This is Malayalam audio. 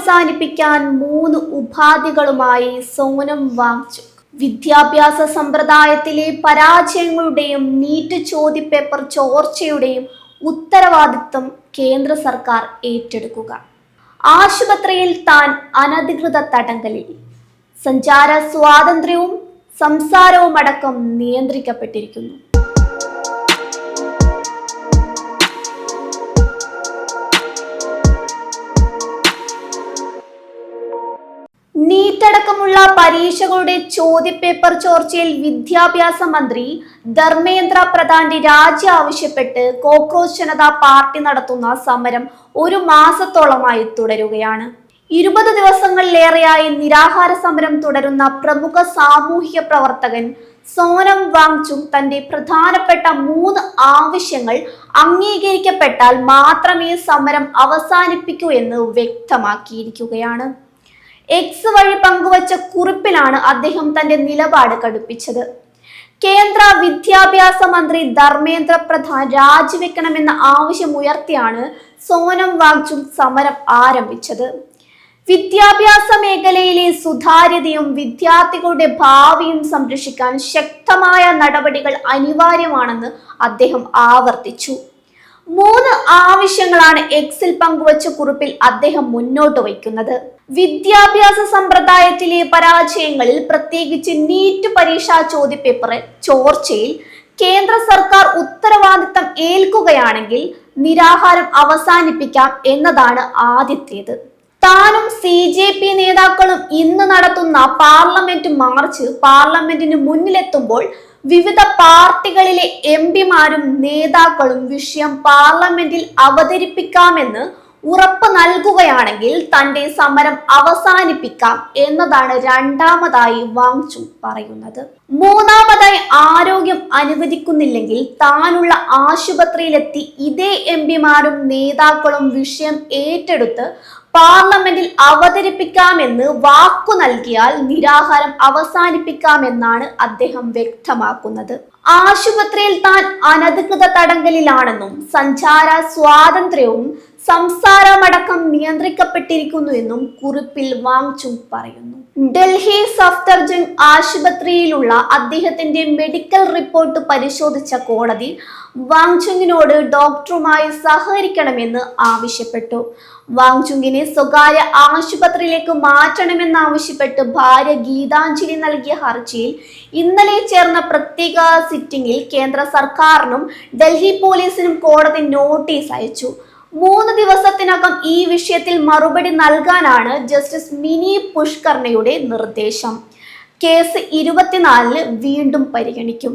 അവസാനിപ്പിക്കാൻ 3 ഉപാധികളുമായി സോനം വാങ്ചുക്. വിദ്യാഭ്യാസ സമ്പ്രദായത്തിലെ പരാജയങ്ങളുടെയും നീറ്റ് ചോദ്യപേപ്പർ ചോർച്ചയുടെയും ഉത്തരവാദിത്വം കേന്ദ്ര സർക്കാർ ഏറ്റെടുക്കുക. ആശുപത്രിയിൽ താൻ അനധികൃത തടങ്കലിൽ. സഞ്ചാര സ്വാതന്ത്ര്യവും സംസാരവുമടക്കം നിയന്ത്രിക്കപ്പെട്ടിരിക്കുന്നു. നീറ്റടക്കമുള്ള പരീക്ഷകളുടെ ചോദ്യപേപ്പർ ചോർച്ചയിൽ വിദ്യാഭ്യാസ മന്ത്രി ധർമ്മേന്ദ്ര പ്രധാന്റെ രാജി ആവശ്യപ്പെട്ട് കോക്രോച്ച് ജനതാ പാർട്ടി നടത്തുന്ന സമരം 1 മാസത്തോളമായി തുടരുകയാണ്. 20 ദിവസങ്ങളിലേറെയായി നിരാഹാര സമരം തുടരുന്ന പ്രമുഖ സാമൂഹിക പ്രവർത്തകൻ സോനം വാങ്ചുക് തന്റെ പ്രധാനപ്പെട്ട 3 ആവശ്യങ്ങൾ അംഗീകരിക്കപ്പെട്ടാൽ മാത്രമേ സമരം അവസാനിപ്പിക്കൂ എന്ന് വ്യക്തമാക്കിയിരിക്കുകയാണ്. എക്സ് വഴി പങ്കുവച്ച കുറിപ്പിലാണ് അദ്ദേഹം തന്റെ നിലപാട് കടുപ്പിച്ചത്. കേന്ദ്ര വിദ്യാഭ്യാസ മന്ത്രി ധർമ്മേന്ദ്ര പ്രധാൻ രാജിവെക്കണമെന്ന ആവശ്യമുയർത്തിയാണ് സോനം വാങ്ചുക് സമരം ആരംഭിച്ചത്. വിദ്യാഭ്യാസ മേഖലയിലെ സുതാര്യതയും വിദ്യാർത്ഥികളുടെ ഭാവിയും സംരക്ഷിക്കാൻ ശക്തമായ നടപടികൾ അനിവാര്യമാണെന്ന് അദ്ദേഹം ആവർത്തിച്ചു. 3 ആവശ്യങ്ങളാണ് എക്സിൽ പങ്കുവച്ച കുറിപ്പിൽ അദ്ദേഹം മുന്നോട്ട് വയ്ക്കുന്നത്. വിദ്യാഭ്യാസ സമ്പ്രദായത്തിലെ പരാജയങ്ങളിൽ, പ്രത്യേകിച്ച് നീറ്റ് പരീക്ഷാ ചോദ്യപേപ്പർ ചോർച്ചയിൽ കേന്ദ്ര സർക്കാർ ഉത്തരവാദിത്തം ഏൽക്കുകയാണെങ്കിൽ നിരാഹാരം അവസാനിപ്പിക്കാം എന്നതാണ് ആദ്യത്തേത്. താനും CJP നേതാക്കളും ഇന്ന് നടത്തുന്ന പാർലമെന്റ് മാർച്ച് പാർലമെന്റിന് മുന്നിലെത്തുമ്പോൾ വിവിധ പാർട്ടികളിലെ MPമാരും നേതാക്കളും വിഷയം പാർലമെന്റിൽ അവതരിപ്പിക്കാമെന്ന് ഉറപ്പ് നൽകുകയാണെങ്കിൽ തന്റെ സമരം അവസാനിപ്പിക്കാം എന്നതാണ് രണ്ടാമതായി വാങ്ചുക് പറയുന്നത്. മൂന്നാമതായി, ആരോഗ്യം അനുവദിക്കുന്നില്ലെങ്കിൽ താനുള്ള ആശുപത്രിയിലെത്തി ഇതേ MPമാരും നേതാക്കളും വിഷയം ഏറ്റെടുത്ത് പാർലമെന്റിൽ അവതരിപ്പിക്കാമെന്ന് വാക്കു നൽകിയാൽ നിരാഹാരം അവസാനിപ്പിക്കാമെന്നാണ് അദ്ദേഹം വ്യക്തമാക്കുന്നത്. ആശുപത്രിയിൽ താൻ അനധികൃത തടങ്കലിലാണെന്നും സഞ്ചാര സ്വാതന്ത്ര്യവും സംസാരമടക്കം നിയന്ത്രിക്കപ്പെട്ടിരിക്കുന്നുവെന്നും കുറിപ്പിൽ വാങ്ചുക് പറയുന്നു. ഡൽഹി സഫ്ദർജംഗ് ആശുപത്രിയിലുള്ള അദ്ദേഹത്തിന്റെ മെഡിക്കൽ റിപ്പോർട്ട് പരിശോധിച്ച കോടതി വാങ്ചുകിനോട് ഡോക്ടറുമായി സഹകരിക്കണമെന്ന് ആവശ്യപ്പെട്ടു. വാങ്ചുകിനെ സ്വകാര്യ ആശുപത്രിയിലേക്ക് മാറ്റണമെന്നാവശ്യപ്പെട്ട് ഭാര്യ ഗീതാഞ്ജലി നൽകിയ ഹർജിയിൽ ഇന്നലെ ചേർന്ന പ്രത്യേക സിറ്റിംഗിൽ കേന്ദ്ര സർക്കാരിനും ഡൽഹി പോലീസിനും കോടതി നോട്ടീസ് അയച്ചു. 3 ദിവസത്തിനകം ഈ വിഷയത്തിൽ മറുപടി നൽകാനാണ് ജസ്റ്റിസ് മിനി പുഷ്കർണയുടെ നിർദ്ദേശം. കേസ് 24-ന് വീണ്ടും പരിഗണിക്കും.